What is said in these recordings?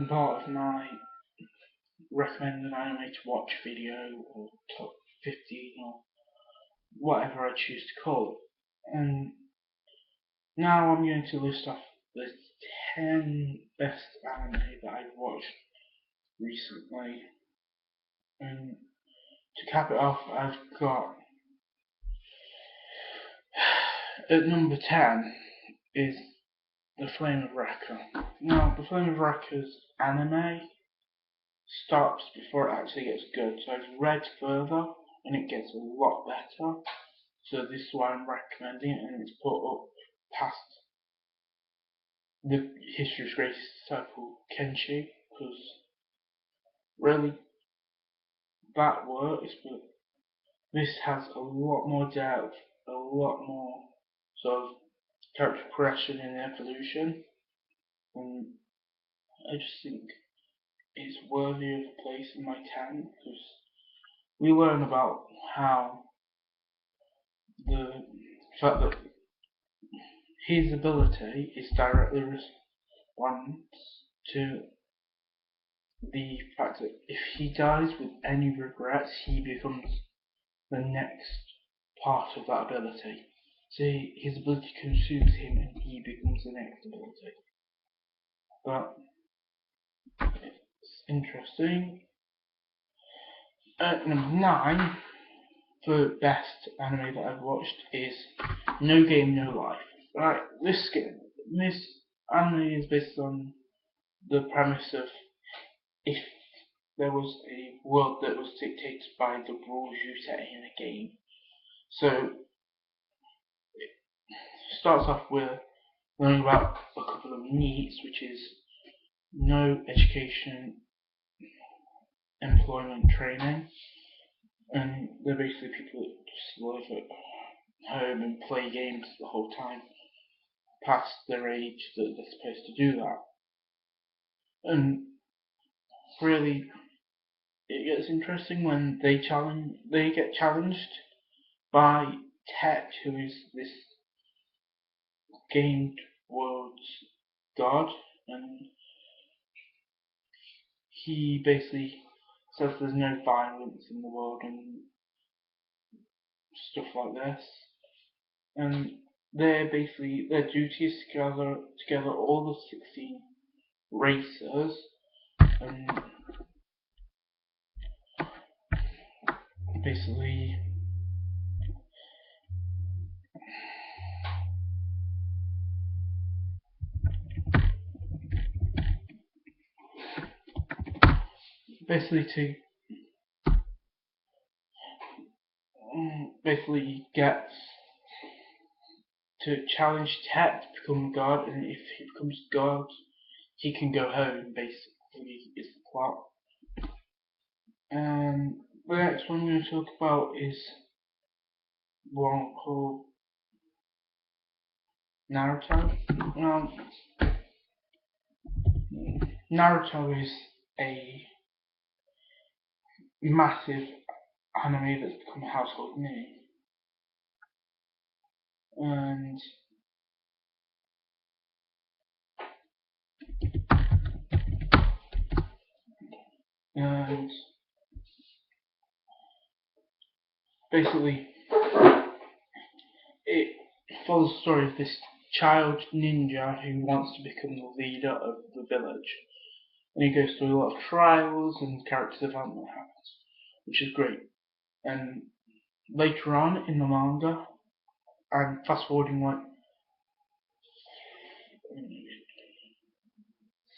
part of my recommended anime to watch video or top 15 or whatever I choose to call it. And now I'm going to list off the 10 best anime that I've watched recently. And to cap it off, I've got at number 10 is The Flame of Recca. Now, The Flame of Recca's anime stops before it actually gets good, so I've read further and it gets a lot better. So this is why I'm recommending it, and it's put up past the History's Greatest Disciple Kenshi, because really that works, but this has a lot more depth, a lot more sort of character progression and evolution, and I just think it's worthy of a place in my 10, because we learn about how the fact that his ability is directly responds to the fact that if he dies with any regrets, he becomes the next part of that ability. So his ability consumes him and he becomes the next ability. But it's interesting. At number 9, for best anime that I've watched is No Game No Life. Right, this anime is based on the premise of if there was a world that was dictated by the rules you set in a game. So it starts off with learning about a couple of NEETs, which is no education, employment, training, and they're basically people that just live at home and play games the whole time, past their age that they're supposed to do that. And really, it gets interesting when they get challenged by Tet, who is this game world's god, and he basically says there's no violence in the world and stuff like this. And their duty is to gather together all the 16 racers and basically get to challenge Tet to become god, and if he becomes god, he can go home. Basically, is the plot. The next one I'm going to talk about is one called Naruto. Naruto is a massive anime that's become a household name, and basically it follows the story of this child ninja who wants to become the leader of the village, and he goes through a lot of trials and character development happens, which is great. And later on in the manga, I'm fast forwarding like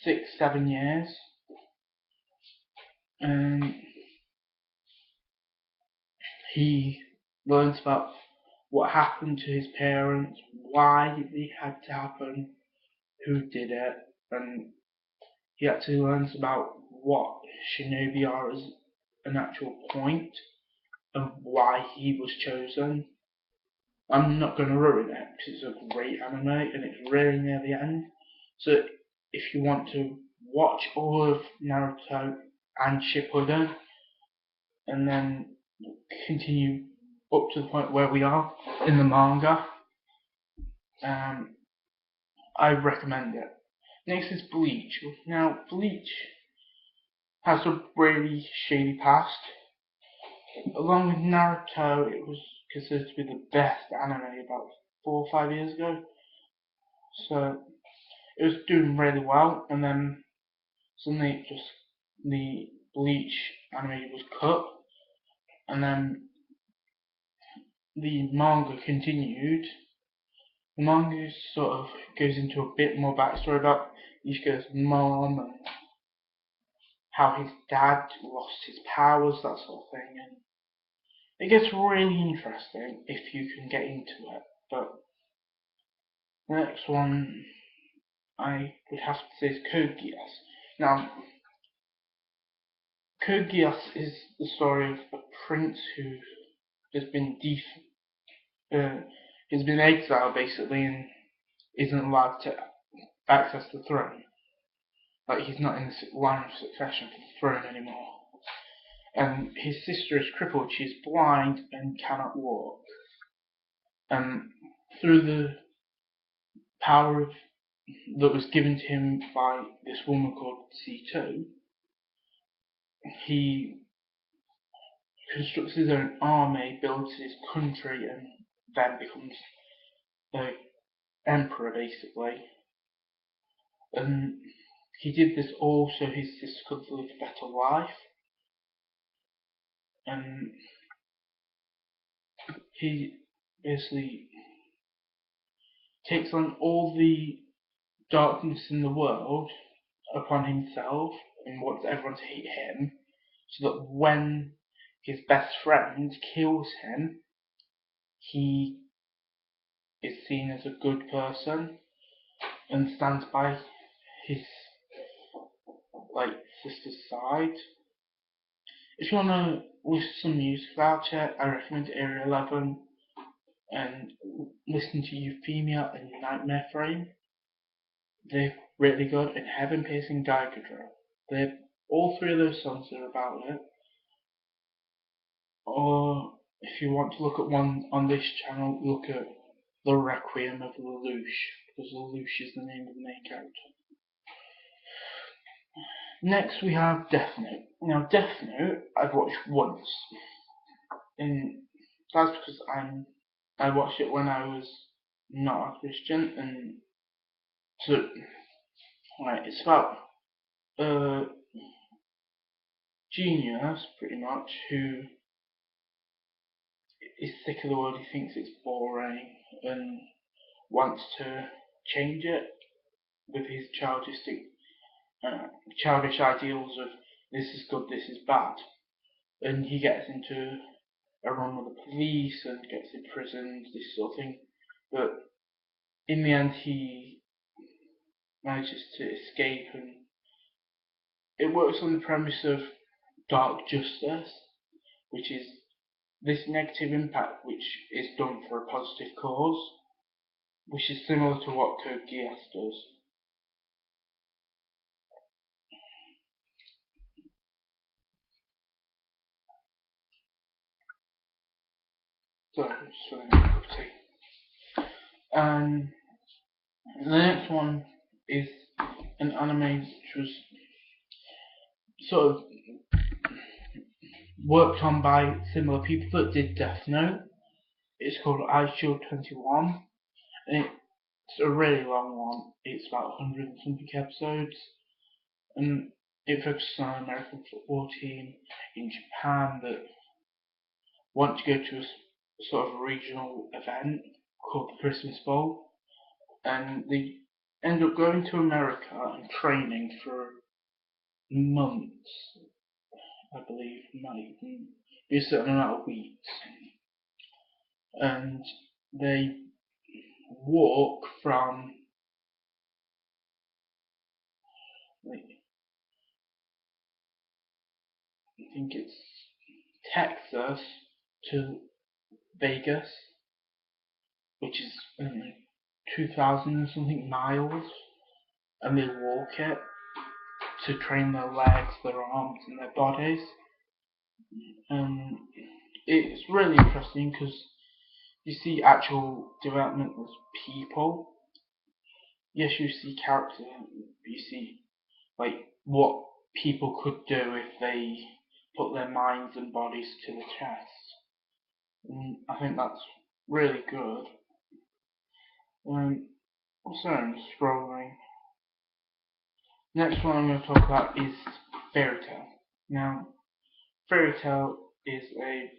6-7 years, and he learns about what happened to his parents, why it had to happen, who did it, and he actually learns about what shinobi are as an actual point and why he was chosen. I'm not going to ruin it because it's a great anime and it's really near the end. So if you want to watch all of Naruto and Shippuden and then continue up to the point where we are in the manga, I recommend it. Next is Bleach. Now, Bleach has a really shady past. Along with Naruto, it was considered to be the best anime about 4 or 5 years ago. So it was doing really well, and then suddenly the Bleach anime was cut, and then the manga continued. The manga sort of goes into a bit more backstory about Ichigo's mom and how his dad lost his powers, that sort of thing, and it gets really interesting if you can get into it. But the next one I would have to say is Code Geass. Now, Code Geass is the story of a prince who has been he's been exiled basically and isn't allowed to access the throne. Like, he's not in the line of succession for the throne anymore. And his sister is crippled, she's blind and cannot walk. And through the power that was given to him by this woman called Sito, he constructs his own army, builds his country, and then becomes the emperor basically. And he did this all so his sister could live a better life. And he basically takes on all the darkness in the world upon himself and wants everyone to hate him, so that when his best friend kills him, he is seen as a good person and stands by his sister's side. If you want to listen to some music about it, I recommend Area 11 and listen to Euphemia and Nightmare Frame. They're really good, and Heaven Piercing Daigadro. All three of those songs are about it. Or if you want to look at one on this channel, look at The Requiem of Lelouch, because Lelouch is the name of the main character. Next we have Death Note. Now Death Note I've watched once, and that's because I watched it when I was not a Christian, and so it's about a genius pretty much who is sick of the world. He thinks it's boring and wants to change it with his childish ideals of this is good, this is bad, and he gets into a run with the police and gets imprisoned, this sort of thing. But in the end, he manages to escape, and it works on the premise of dark justice, which is this negative impact which is done for a positive cause, which is similar to what Code Geass does. So, just filling a cup of tea. And the next one is an anime which was sort of worked on by similar people that did Death Note. It's called Eyeshield 21, and it's a really long one. It's about 100 and something episodes, and it focuses on an American football team in Japan that want to go to a sort of regional event called the Christmas Bowl, and they end up going to America and training for months, I believe, might be a certain amount of weeks, and they walk from I think it's Texas to Vegas, which is 2,000 and something miles, and they walk it to train their legs, their arms, and their bodies. And it's really interesting because you see actual development as people, yes, you see character, you see like what people could do if they put their minds and bodies to the test. And I think that's really good. Also, I'm scrolling. Next one I'm going to talk about is Fairy Tail. Now, Fairy Tail is a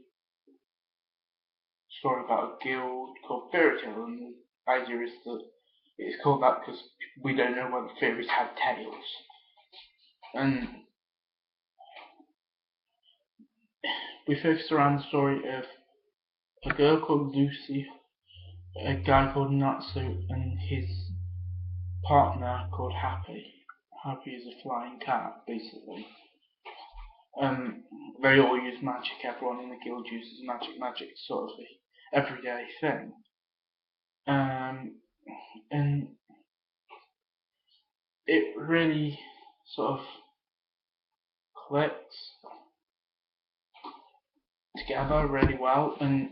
story about a guild called Fairy Tail, and the idea is that it's called that because we don't know whether fairies have tails. And we focus around the story of a girl called Lucy, a guy called Natsu, and his partner called Happy. Happy is a flying cat, basically. They all use magic. Everyone in the guild uses magic. Magic is sort of the everyday thing. And it really sort of clicks together really well, and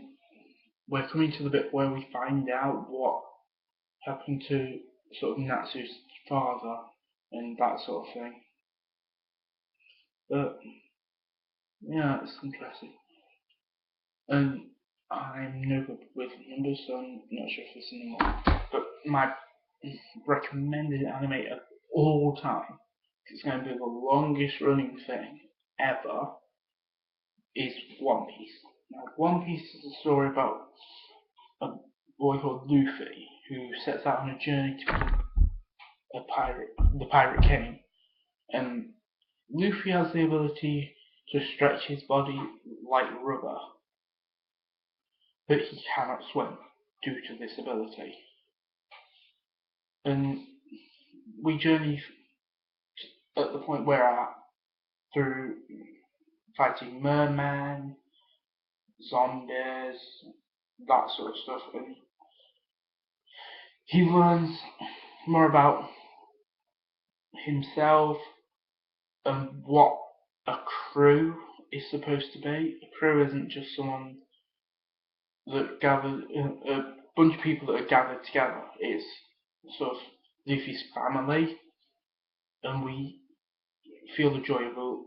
we're coming to the bit where we find out what happened to sort of Natsu's father and that sort of thing. But yeah, it's interesting. And I'm no good with numbers, so I'm not sure if there's any more. But my recommended anime of all time, it's going to be the longest running thing ever, is One Piece. Now, One Piece is a story about a boy called Luffy who sets out on a journey to become the Pirate King. And Luffy has the ability to stretch his body like rubber, but he cannot swim due to this ability. And we journey at the point we're at through fighting mermen, zombies, that sort of stuff, and he learns more about himself and what a crew is supposed to be. A crew isn't just someone that gathers, a bunch of people that are gathered together. It's sort of Luffy's family, and we feel the joy of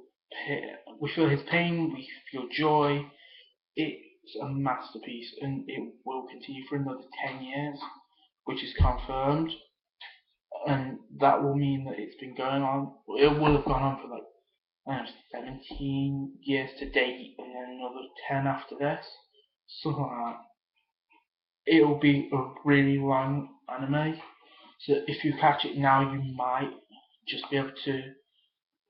we feel his pain, we feel joy. It's a masterpiece, and it will continue for another 10 years, which is confirmed. And that will mean that it's been going on. It will have gone on for like, I don't know, 17 years to date, and then another 10 after this. Something like that. It will be a really long anime. So if you catch it now, you might just be able to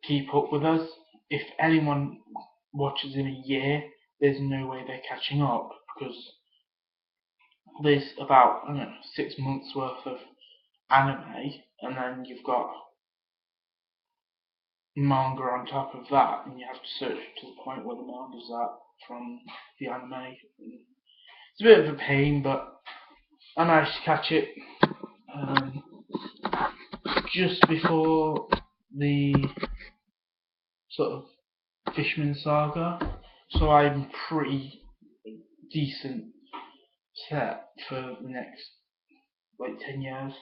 keep up with us. If anyone watches in a year, there's no way they're catching up, because there's about, I don't know, 6 months worth of anime, and then you've got manga on top of that, and you have to search to the point where the manga's at from the anime. It's a bit of a pain, but I managed to catch it just before the sort of Fishman saga, so I'm pretty decent set for the next like 10 years.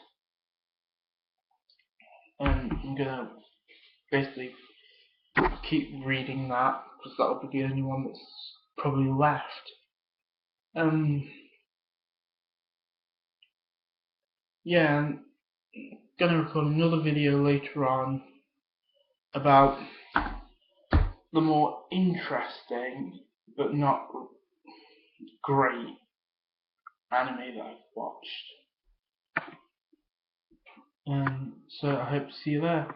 And I'm gonna basically keep reading that because that'll be the only one that's probably left. Yeah, I'm gonna record another video later on about the more interesting but not great anime that I've watched. So I hope to see you there.